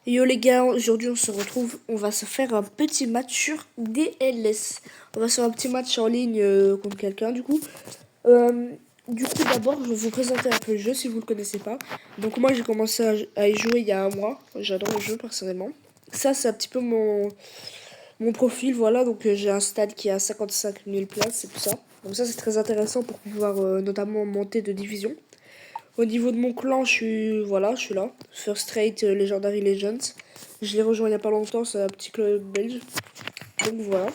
Yo les gars, aujourd'hui on se retrouve, on va se faire un petit match sur DLS. On va se faire un petit match en ligne contre quelqu'un du coup. Euh, d'abord je vais vous présenter un peu le jeu si vous le connaissez pas. Donc moi j'ai commencé à y jouer il y a un mois, j'adore le jeu personnellement. Ça c'est un petit peu mon profil, voilà, donc j'ai un stade qui a 55 000 places, c'est tout ça. Donc ça c'est très intéressant pour pouvoir notamment monter de division. Au niveau de mon clan, voilà, je suis là. First Rate Legendary Legends. Je l'ai rejoint il n'y a pas longtemps, c'est un petit club belge. Donc voilà.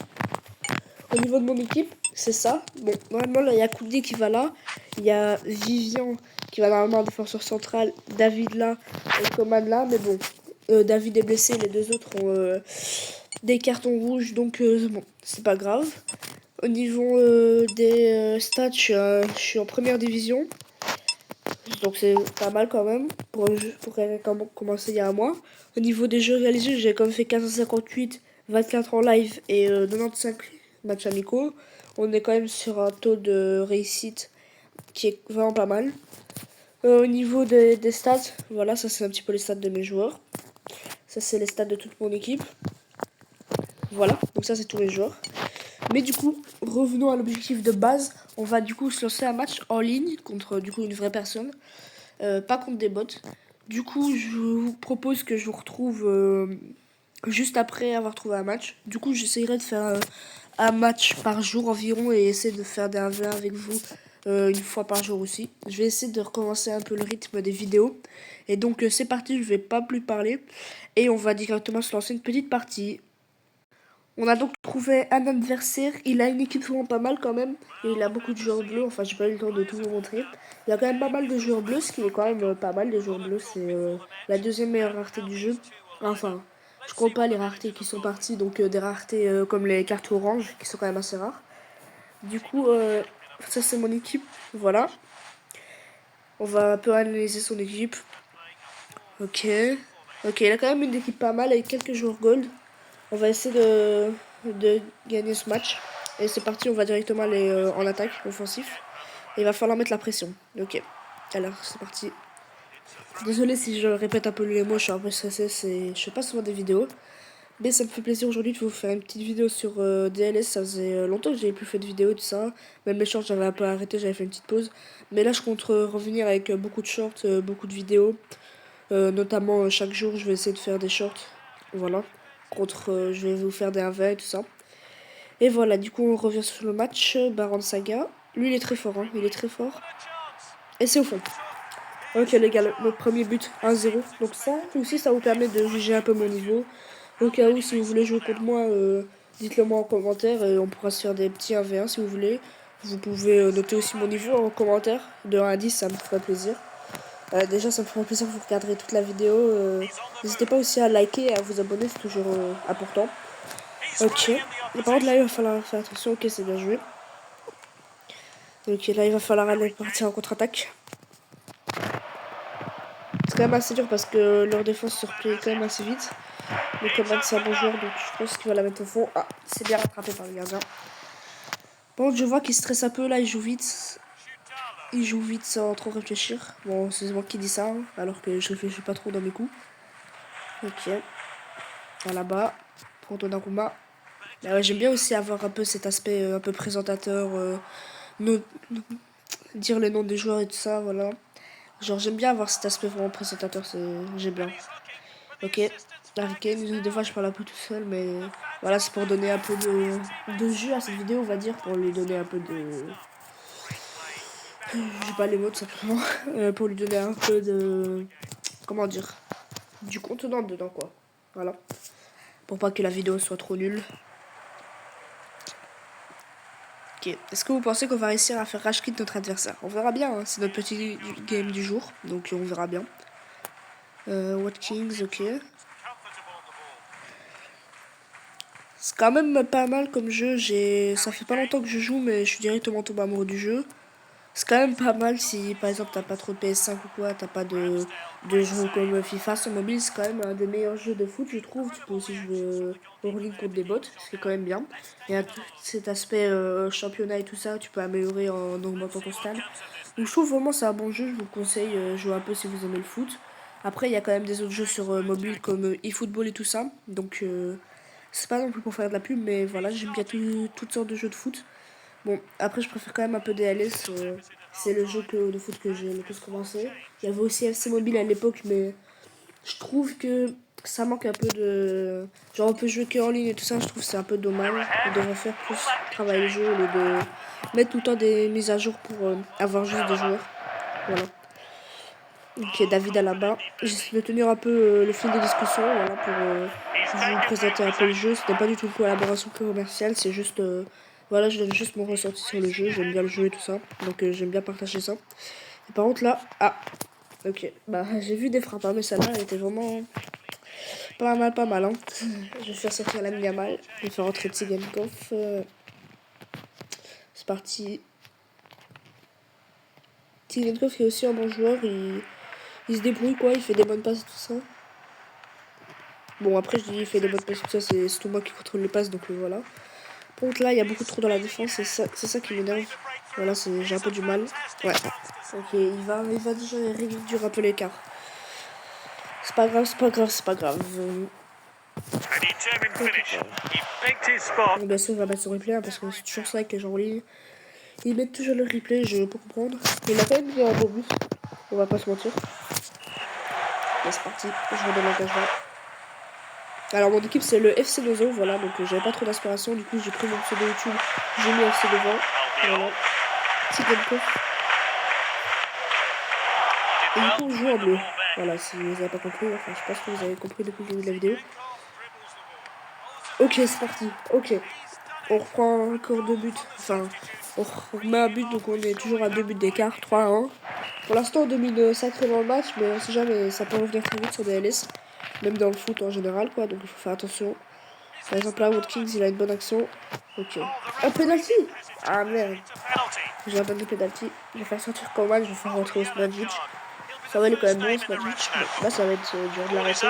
Au niveau de mon équipe, c'est ça. Bon, normalement, là, il y a Koundé qui va là. Il y a Vivian qui va normalement en défenseur central. David là et Coman là. Mais bon, David est blessé. Les deux autres ont des cartons rouges. Donc bon, c'est pas grave. Au niveau des stats, je suis en première division. Donc c'est pas mal quand même pour commencer il y a un mois. Au niveau des jeux réalisés, j'ai quand même fait 458, 24 en live et 95 matchs amicaux. On est quand même sur un taux de réussite qui est vraiment pas mal. Au niveau des stats, voilà, ça c'est un petit peu les stats de mes joueurs. Ça c'est les stats de toute mon équipe. Voilà, donc ça c'est tous les joueurs. Mais du coup, revenons à l'objectif de base. On va du coup se lancer un match en ligne contre du coup une vraie personne. Pas contre des bots. Du coup, je vous propose que je vous retrouve juste après avoir trouvé un match. Du coup, j'essayerai de faire un match par jour environ et essayer de faire des 1v1 avec vous une fois par jour aussi. Je vais essayer de recommencer un peu le rythme des vidéos. Et donc, c'est parti, je vais pas plus parler. Et on va directement se lancer une petite partie. On a donc trouvé un adversaire. Il a une équipe vraiment pas mal quand même. Et il a beaucoup de joueurs bleus. Enfin, j'ai pas eu le temps de tout vous montrer. Il y a quand même pas mal de joueurs bleus, ce qui est quand même pas mal. Les joueurs bleus, c'est la deuxième meilleure rareté du jeu. Enfin, je compte pas les raretés qui sont parties. Donc, des raretés comme les cartes oranges, qui sont quand même assez rares. Du coup, ça c'est mon équipe. Voilà. On va un peu analyser son équipe. Ok. Ok, il a quand même une équipe pas mal avec quelques joueurs gold. On va essayer de gagner ce match. Et c'est parti, on va directement aller en attaque, offensif. Et il va falloir mettre la pression. Ok. Alors, c'est parti. Désolé si je répète un peu les mots, je suis un peu stressé. Je fais pas souvent des vidéos. Mais ça me fait plaisir aujourd'hui de vous faire une petite vidéo sur DLS. Ça faisait longtemps que j'avais plus fait de vidéos, tout ça. Même les shorts, j'avais un peu arrêté, j'avais fait une petite pause. Mais là, je compte revenir avec beaucoup de shorts, beaucoup de vidéos. Notamment, chaque jour, je vais essayer de faire des shorts. Voilà. Je vais vous faire des 1v et tout ça. Et voilà, du coup, on revient sur le match. Baron Saga. Lui, il est très fort, hein. Il est très fort. Et c'est au fond. Ok, les gars, notre premier but, 1-0. Donc, ça aussi, ça vous permet de juger un peu mon niveau. Au cas où, si vous voulez jouer contre moi, dites-le moi en commentaire et on pourra se faire des petits 1v1 si vous voulez. Vous pouvez noter aussi mon niveau en commentaire. De 1 à 10, ça me ferait plaisir. Déjà, ça me ferait plaisir que vous regarderez toute la vidéo. N'hésitez pas aussi à liker et à vous abonner, c'est toujours important. Ok. Et par contre, là, il va falloir faire attention. Ok, c'est bien joué. Ok, là, il va falloir aller partir en contre-attaque. C'est quand même assez dur parce que leur défense se replie quand même assez vite. Mais comme c'est un bon joueur, donc je pense qu'il va la mettre au fond. Ah, c'est bien rattrapé par le gardien. Bon, je vois qu'il stresse un peu là, il joue vite. Il joue vite sans trop réfléchir. Bon, c'est moi qui dis ça, hein, alors que je réfléchis pas trop dans mes coups. Ok. Là-bas, pour Donnarumma. Bah ouais, j'aime bien aussi avoir un peu cet aspect un peu présentateur, no- dire les noms des joueurs et tout ça, voilà. Genre, j'aime bien avoir cet aspect vraiment présentateur, j'aime bien. Ok, Harry Kane, des fois je parle un peu tout seul, mais voilà, c'est pour donner un peu de jus à cette vidéo, on va dire, pour lui donner un peu de. J'ai pas les mots tout simplement, pour lui donner un peu de. Comment dire? Du contenant dedans, quoi. Voilà. Pour pas que la vidéo soit trop nulle. Ok. Est-ce que vous pensez qu'on va réussir à faire rage quit notre adversaire? On verra bien, hein. C'est notre petit game du jour, donc on verra bien. Watkins, ok. C'est quand même pas mal comme jeu. Ça fait pas longtemps que je joue, mais je suis directement tombé amoureux du jeu. C'est quand même pas mal si par exemple t'as pas trop de PS5 ou quoi, t'as pas de jeux comme FIFA sur mobile, c'est quand même un des meilleurs jeux de foot, je trouve. Tu peux aussi jouer en ligne contre des bots, ce qui est quand même bien. Il y a tout cet aspect championnat et tout ça, tu peux améliorer en augmentant ton stade. Donc je trouve vraiment c'est un bon jeu, je vous conseille, jouer un peu si vous aimez le foot. Après, il y a quand même des autres jeux sur mobile comme eFootball et tout ça. Donc, c'est pas non plus pour faire de la pub, mais voilà, j'aime bien toutes sortes de jeux de foot. Bon, après, je préfère quand même un peu DLS. C'est le jeu de foot que j'ai le plus commencé. Il y avait aussi FC Mobile à l'époque, mais je trouve que ça manque un peu de... Genre, on peut jouer que en ligne et tout ça, je trouve que c'est un peu dommage. On devrait faire plus travailler le jeu au lieu de mettre tout le temps des mises à jour pour avoir juste des joueurs. Voilà. Donc David Alaba. J'essaie de tenir un peu le fil des discussions, voilà, pour vous présenter un peu le jeu. Ce n'est pas du tout une collaboration commerciale, c'est juste... voilà, je donne juste mon ressenti sur le jeu, j'aime bien le jeu et tout ça. Donc j'aime bien partager ça. Et par contre là... Ah, ok. Bah j'ai vu des frappes, hein, mais celle-là, elle était vraiment... Pas mal, hein. Je vais faire sortir la Yamal. Je vais faire rentrer Tsigankov. C'est parti. Tsigankov est aussi un bon joueur, il se débrouille quoi, il fait des bonnes passes et tout ça. Bon, après, je dis il fait des bonnes passes, tout ça, c'est tout moi qui contrôle les passes, donc voilà. Par contre, là, il y a beaucoup de trous dans la défense, c'est ça qui m'énerve. Voilà, j'ai un peu du mal. Ouais. Ok, il va déjà réduire un peu l'écart. C'est pas grave, c'est pas grave, c'est pas grave. Bien sûr, on va mettre son replay, hein, parce que c'est toujours ça avec les gens en ligne. Ils mettent toujours le replay, je peux comprendre. Mais il a quand même mis un bon but, on va pas se mentir. Là, c'est parti, je redonne l'engagement. Alors mon équipe c'est le FC Nozo, voilà, donc j'avais pas trop d'inspiration, du coup j'ai pris mon pseudo YouTube, j'ai mis FC devant, voilà, Tsigankov. Et du coup on joue en bleu, voilà, si vous avez pas compris, enfin je pense que vous avez compris depuis le début de la vidéo. Ok, c'est parti, ok, on reprend encore 2 buts, enfin, on remet un but, donc on est toujours à 2 buts d'écart, 3-1. Pour l'instant on domine sacrément le match, mais on sait jamais, ça peut revenir très vite sur DLS, même dans le foot en général, quoi, donc il faut faire attention. Par exemple là, Watkins il a une bonne action. Ok. Un penalty. Ah merde. J'ai abandonné penalty. Je vais faire sortir Coman, je vais faire rentrer Osmanic. Ça va, il est quand même bon Osmanic. Bon, là ça va être dur de l'arrêter.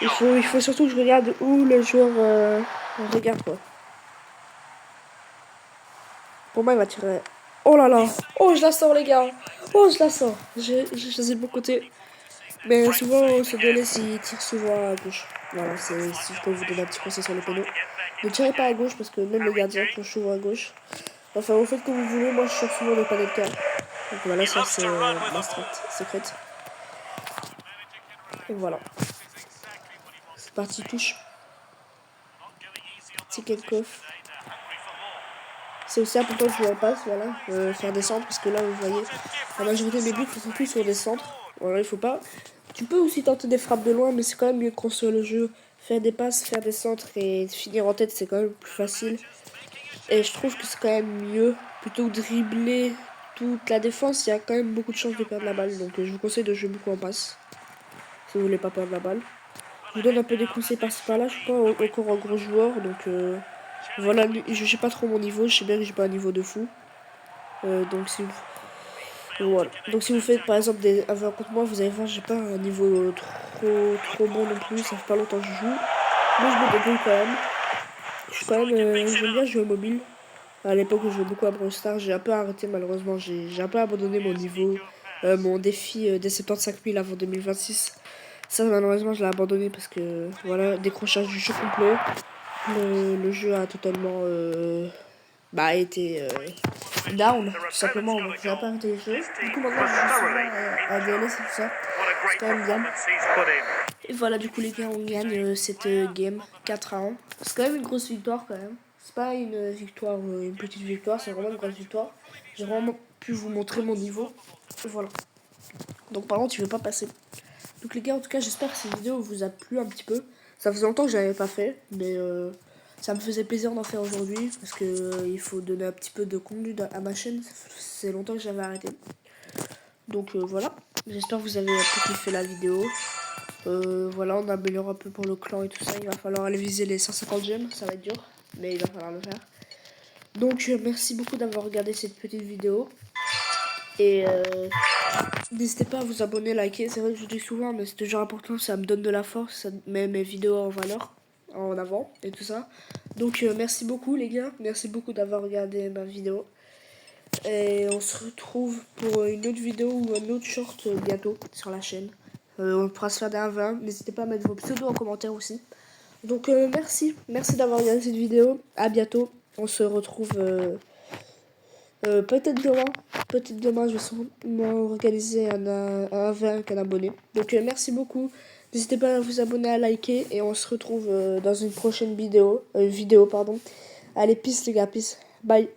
Il faut surtout que je regarde où le joueur regarde quoi. Pour moi il va tirer. Oh là là. Oh je la sors les gars. Oh je la sors. J'ai choisi le bon côté. Mais souvent ce DLS il tire souvent à gauche. Voilà, si je peux vous donner un petit conseil sur les pénaux. Ne tirez pas à gauche parce que même les gardiens penchent souvent à gauche. Enfin, vous faites comme vous voulez, moi je cherche souvent le panel de. Donc voilà, ça c'est ma strat secrète. Et voilà. C'est parti, touche. Tsigankov. C'est aussi important de jouer en passe, voilà. Faire des centres, parce que là, vous voyez, la majorité des buts sont plus sur des centres. Voilà, il faut pas. Tu peux aussi tenter des frappes de loin, mais c'est quand même mieux de construire le jeu. Faire des passes, faire des centres et finir en tête, c'est quand même plus facile. Et je trouve que c'est quand même mieux. Plutôt que dribbler toute la défense, il y a quand même beaucoup de chances de perdre la balle. Donc je vous conseille de jouer beaucoup en passe. Si vous voulez pas perdre la balle. Je vous donne un peu des conseils par-ci par-là. Je suis pas encore un gros joueur. Donc voilà, je sais pas trop mon niveau. Je sais bien que j'ai pas un niveau de fou. Donc si vous... Voilà. Donc si vous faites par exemple des 1 contre moi, vous allez voir, j'ai pas un niveau trop bon non plus. Ça fait pas longtemps que je joue. Mais je me débrouille quand même. Je suis quand même... j'aime bien jouer au mobile. À l'époque, je jouais beaucoup à Brawl Stars. J'ai un peu arrêté, malheureusement. J'ai un peu abandonné mon niveau, mon défi des 75 000 avant 2026. Ça, malheureusement, je l'ai abandonné parce que, voilà, décrochage du jeu complet. Le jeu a totalement été down, tout simplement. Donc, j'ai un peu arrêté le jeu. Du coup, maintenant, je joue souvent à DLS et tout ça. C'est quand même bien. Et voilà, du coup, les gars, on gagne cette game 4-1. C'est quand même une grosse victoire, quand même. C'est pas une victoire, une petite victoire, c'est vraiment une grosse victoire. J'ai vraiment pu vous montrer mon niveau. Et voilà. Donc, par contre, tu veux pas passer. Donc, les gars, en tout cas, j'espère que cette vidéo vous a plu un petit peu. Ça faisait longtemps que je l'avais pas fait, mais ça me faisait plaisir d'en faire aujourd'hui. Parce que il faut donner un petit peu de contenu à ma chaîne. C'est longtemps que j'avais arrêté. Donc, voilà. J'espère que vous avez un peu kiffé la vidéo. Voilà, on améliore un peu pour le clan et tout ça. Il va falloir aller viser les 150 gemmes, ça va être dur, mais il va falloir le faire. Donc, merci beaucoup d'avoir regardé cette petite vidéo. Et n'hésitez pas à vous abonner, liker. C'est vrai que je vous dis souvent, mais c'est toujours important, ça me donne de la force, ça met mes vidéos en valeur, en avant et tout ça. Donc, merci beaucoup les gars, merci beaucoup d'avoir regardé ma vidéo. Et on se retrouve pour une autre vidéo ou un autre short bientôt sur la chaîne. On pourra se faire des 1v1. N'hésitez pas à mettre vos pseudos en commentaire aussi. Donc merci d'avoir regardé cette vidéo. À bientôt. On se retrouve peut-être demain. Peut-être demain, je vais sûrement organiser un 1v1 avec un abonné. Donc merci beaucoup. N'hésitez pas à vous abonner, à liker. Et on se retrouve dans une prochaine vidéo. Allez, peace les gars, peace. Bye.